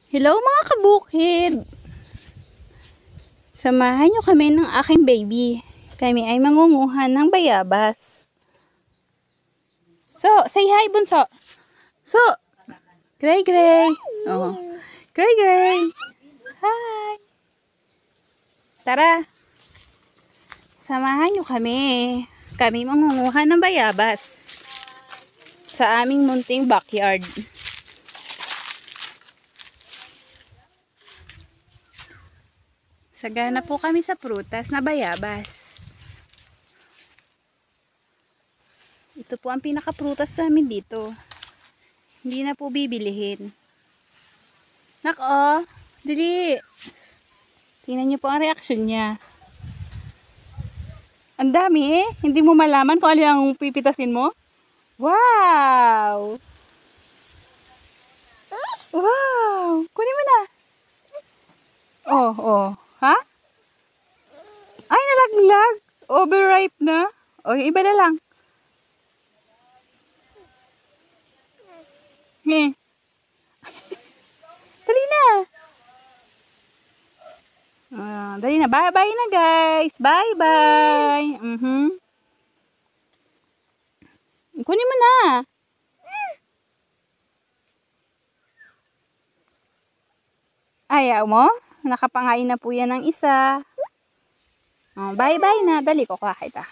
Hello mga kabukid! Samahan nyo kami ng aking baby. Kami ay mangunguha ng bayabas. So, say hi bunso. So, Gray Gray. Oh. Gray Gray. Hi. Tara. Samahan nyo kami. Kami mangunguha ng bayabas. Sa aming munting backyard. Sagana po kami sa prutas na bayabas. Ito po ang pinaka-prutas namin dito. Hindi na po bibilihin. Nako, dili. Tingnan niyo po ang reaksyon niya. Ang dami eh. Hindi mo malaman kung ano ang pipitasin mo. Wow! Wow! Kunin mo na. Oh, oh. Ha? Ay, nalaglag. Overripe na. O, iba na lang. Dali na. Dali na. Bye-bye na, guys. Bye-bye. Kunin mo na. Ayaw mo? Nakapangain na po yan ng isa. Bye-bye na. Dali ko kakita.